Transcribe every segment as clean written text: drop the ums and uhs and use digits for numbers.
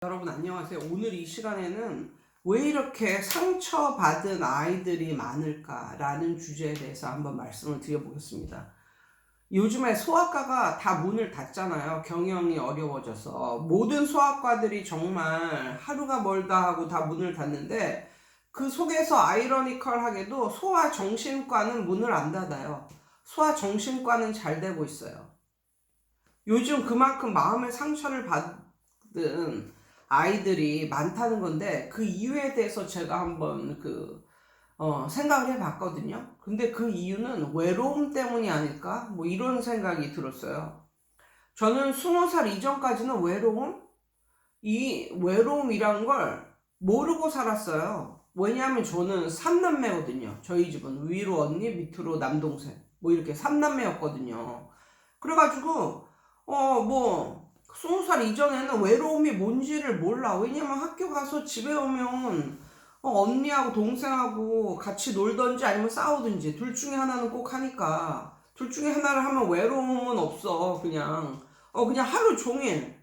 여러분 안녕하세요. 오늘 이 시간에는 왜 이렇게 상처받은 아이들이 많을까라는 주제에 대해서 한번 말씀을 드려보겠습니다. 요즘에 소아과가 다 문을 닫잖아요. 경영이 어려워져서 모든 소아과들이 정말 하루가 멀다 하고 다 문을 닫는데, 그 속에서 아이러니컬하게도 소아정신과는 문을 안 닫아요. 소아정신과는 잘 되고 있어요. 요즘 그만큼 마음의 상처를 받은 아이들이 많다는 건데, 그 이유에 대해서 제가 한번 생각을 해봤거든요. 근데 그 이유는 외로움 때문이 아닐까? 뭐 이런 생각이 들었어요. 저는 20살 이전까지는 이 외로움이란 걸 모르고 살았어요. 왜냐하면 저는 3남매거든요. 저희 집은 위로 언니, 밑으로 남동생. 뭐 이렇게 3남매였거든요. 그래가지고, 20살 이전에는 외로움이 뭔지를 몰라. 왜냐면 학교 가서 집에 오면, 언니하고 동생하고 같이 놀던지 아니면 싸우든지 둘 중에 하나는 꼭 하니까. 둘 중에 하나를 하면 외로움은 없어. 그냥 하루 종일,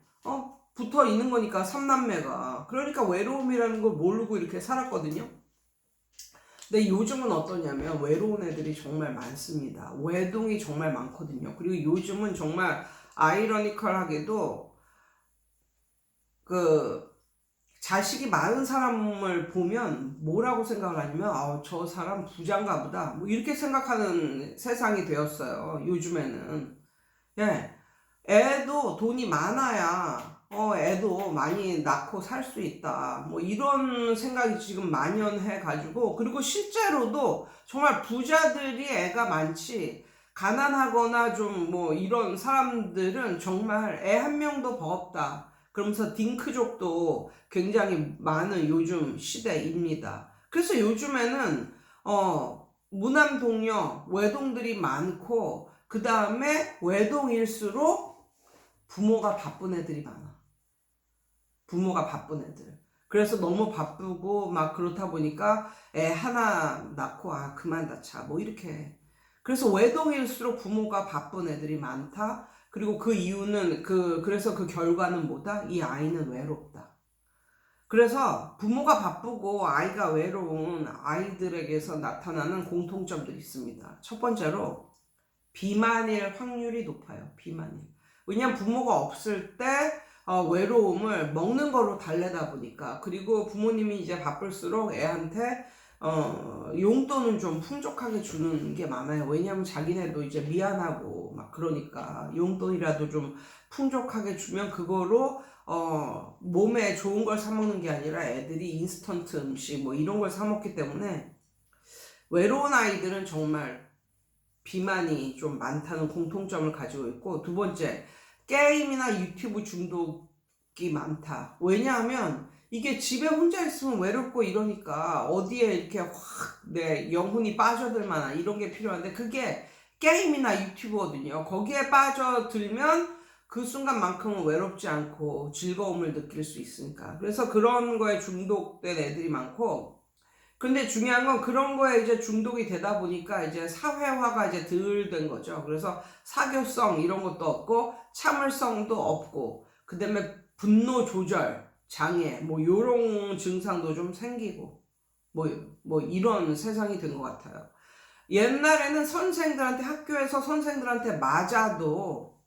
붙어 있는 거니까, 3남매가. 그러니까 외로움이라는 걸 모르고 이렇게 살았거든요. 근데 요즘은 어떠냐면 외로운 애들이 정말 많습니다. 외동이 정말 많거든요. 그리고 요즘은 정말 아이러니컬하게도 그 자식이 많은 사람을 보면 뭐라고 생각을 하냐면, 저 사람 부자인가 보다, 뭐 이렇게 생각하는 세상이 되었어요. 요즘에는. 예. 애도 돈이 많아야 애도 많이 낳고 살 수 있다, 뭐 이런 생각이 지금 만연해 가지고, 그리고 실제로도 정말 부자들이 애가 많지, 가난하거나 좀 뭐 이런 사람들은 정말 애 한 명도 없다 그러면서 딩크족도 굉장히 많은 요즘 시대입니다. 그래서 요즘에는 무남동녀 외동들이 많고, 그 다음에 외동일수록 부모가 바쁜 애들이 많아. 부모가 바쁜 애들. 그래서 너무 바쁘고 막 그렇다 보니까 애 하나 낳고 그만 낳자 뭐 이렇게. 그래서 외동일수록 부모가 바쁜 애들이 많다. 그리고 그 이유는 그래서 그 결과는 뭐다? 이 아이는 외롭다. 그래서 부모가 바쁘고 아이가 외로운 아이들에게서 나타나는 공통점들이 있습니다. 첫 번째로 비만일 확률이 높아요. 비만일. 왜냐면 부모가 없을 때 외로움을 먹는 거로 달래다 보니까, 그리고 부모님이 이제 바쁠수록 애한테 용돈은 좀 풍족하게 주는 게 많아요. 왜냐면 자기네도 이제 미안하고 막 그러니까 용돈이라도 좀 풍족하게 주면 그거로 몸에 좋은 걸 사 먹는 게 아니라 애들이 인스턴트 음식 뭐 이런 걸 사 먹기 때문에 외로운 아이들은 정말 비만이 좀 많다는 공통점을 가지고 있고, 두 번째, 게임이나 유튜브 중독이 많다. 왜냐하면 이게 집에 혼자 있으면 외롭고 이러니까 어디에 이렇게 확 내 영혼이 빠져들 만한 이런 게 필요한데, 그게 게임이나 유튜브거든요. 거기에 빠져들면 그 순간만큼은 외롭지 않고 즐거움을 느낄 수 있으니까. 그래서 그런 거에 중독된 애들이 많고, 근데 중요한 건 그런 거에 이제 중독이 되다 보니까 이제 사회화가 이제 덜 된 거죠. 그래서 사교성 이런 것도 없고 참을성도 없고, 그다음에 분노 조절 장애 뭐 요런 증상도 좀 생기고, 뭐, 뭐 이런 세상이 된 것 같아요. 옛날에는 선생들한테, 학교에서 선생들한테 맞아도,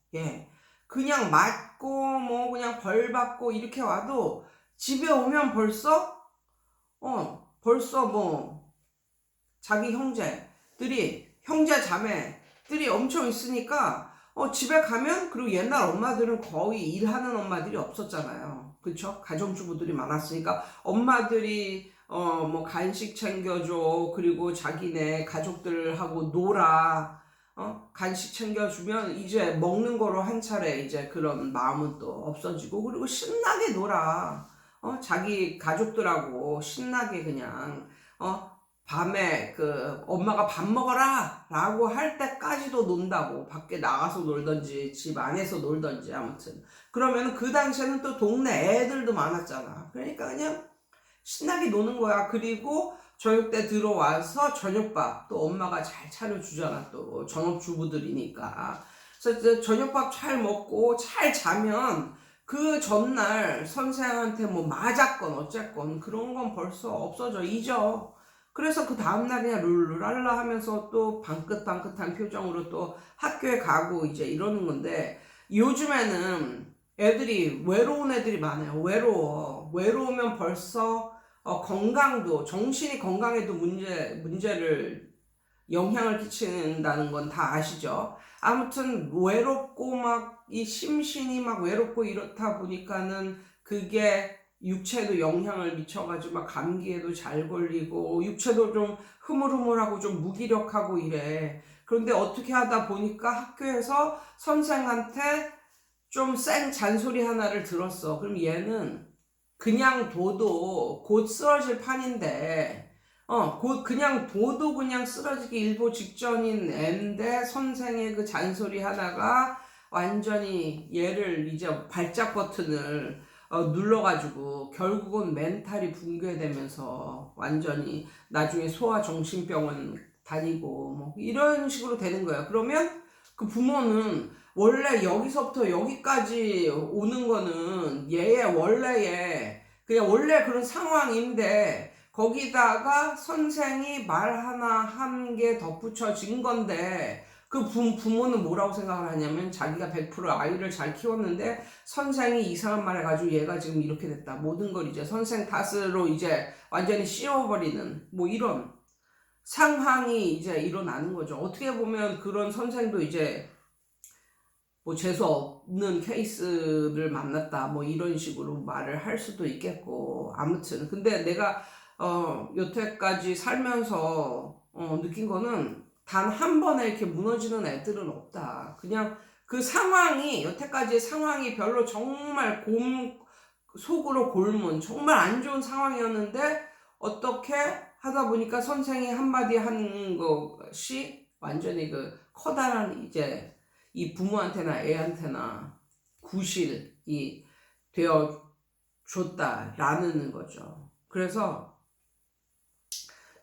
그냥 맞고 뭐 그냥 벌 받고 이렇게 와도 집에 오면 벌써 뭐 자기 형제 자매들이 엄청 있으니까 집에 가면, 그리고 옛날 엄마들은 거의 일하는 엄마들이 없었잖아요. 그쵸? 가정주부들이 많았으니까 엄마들이 뭐 간식 챙겨줘, 그리고 자기네 가족들하고 놀아, 간식 챙겨주면 이제 먹는 거로 한 차례 이제 그런 마음은 또 없어지고, 그리고 신나게 놀아. 자기 가족들하고 신나게 그냥 밤에 엄마가 밥 먹어라 라고 할 때까지도 논다고, 밖에 나가서 놀던지 집 안에서 놀던지 아무튼. 그러면 그 당시에는 또 동네 애들도 많았잖아. 그러니까 그냥 신나게 노는 거야. 그리고 저녁 때 들어와서 저녁밥 또 엄마가 잘 차려주잖아. 또 전업주부들이니까. 그래서 저녁밥 잘 먹고 잘 자면 그 전날 선생한테 뭐 맞았건 어쨌건 그런 건 벌써 없어져 잊어. 그래서 그 다음날 그냥 룰루랄라 하면서 또 방긋방긋한 표정으로 또 학교에 가고 이제 이러는 건데, 요즘에는 애들이 외로운 애들이 많아요. 외로우면 벌써 건강도, 정신이 건강에도 문제를 영향을 끼친다는 건 다 아시죠? 아무튼 외롭고 막 이 심신이 막 외롭고 이렇다 보니까는 그게 육체에도 영향을 미쳐가지고 막 감기에도 잘 걸리고 육체도 좀 흐물흐물하고 좀 무기력하고 이래. 그런데 어떻게 하다 보니까 학교에서 선생한테 좀 센 잔소리 하나를 들었어. 그럼 얘는 그냥 둬도 곧 쓰러질 판인데, 곧 그냥 둬도 그냥 쓰러지기 일보 직전인 앤데 선생의 그 잔소리 하나가 완전히 얘를 이제 발작 버튼을 눌러가지고 결국은 멘탈이 붕괴되면서 완전히 나중에 소아정신병원 다니고 뭐 이런 식으로 되는 거야. 그러면 그 부모는 원래 여기서부터 여기까지 오는 거는 얘의 원래의 그냥 원래 그런 상황인데 거기다가 선생이 말 하나 한 게 덧붙여진 건데, 그 부모는 뭐라고 생각을 하냐면 자기가 100% 아이를 잘 키웠는데 선생이 이상한 말 해가지고 얘가 지금 이렇게 됐다, 모든 걸 이제 선생 탓으로 이제 완전히 씌워버리는 뭐 이런 상황이 이제 일어나는 거죠. 어떻게 보면 그런 선생도 이제 뭐 재수 없는 케이스를 만났다 뭐 이런 식으로 말을 할 수도 있겠고, 아무튼 근데 내가 여태까지 살면서 느낀 거는 단 한 번에 이렇게 무너지는 애들은 없다. 그냥 그 상황이, 여태까지의 상황이 별로 정말 속으로 골문 정말 안 좋은 상황이었는데 어떻게 하다 보니까 선생이 한마디 한 것이 완전히 그 커다란 이제 이 부모한테나 애한테나 구실이 되어 줬다라는 거죠. 그래서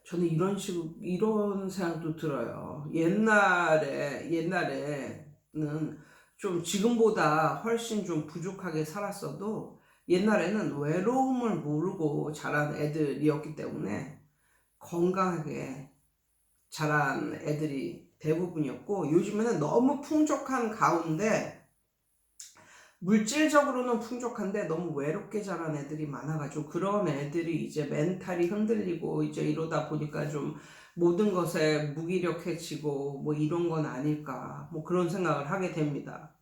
저는 이런 생각도 들어요. 옛날에는 좀 지금보다 훨씬 좀 부족하게 살았어도 옛날에는 외로움을 모르고 자란 애들이었기 때문에 건강하게 자란 애들이 대부분이었고, 요즘에는 너무 풍족한 가운데 물질적으로는 풍족한데 너무 외롭게 자란 애들이 많아가지고 그런 애들이 이제 멘탈이 흔들리고 이제 이러다 보니까 좀 모든 것에 무기력해지고 뭐 이런 건 아닐까, 뭐 그런 생각을 하게 됩니다.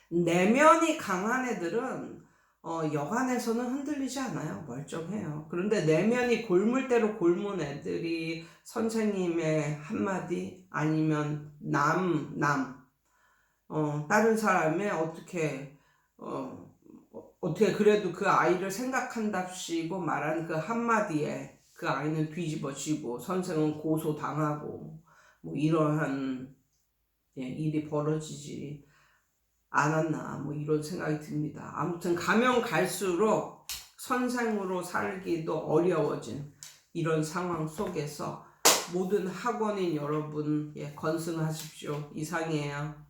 내면이 강한 애들은 여간에서는 흔들리지 않아요. 멀쩡해요. 그런데 내면이 골물대로 골문 애들이 선생님의 한마디 아니면 다른 사람의 어떻게 그래도 그 아이를 생각한답시고 말한 그 한마디에 그 아이는 뒤집어지고 선생은 고소당하고 뭐 이러한 일이 벌어지지 않았나, 뭐 이런 생각이 듭니다. 아무튼 가면 갈수록 선생으로 살기도 어려워진 이런 상황 속에서 모든 학원인 여러분 건승하십시오. 이상이에요.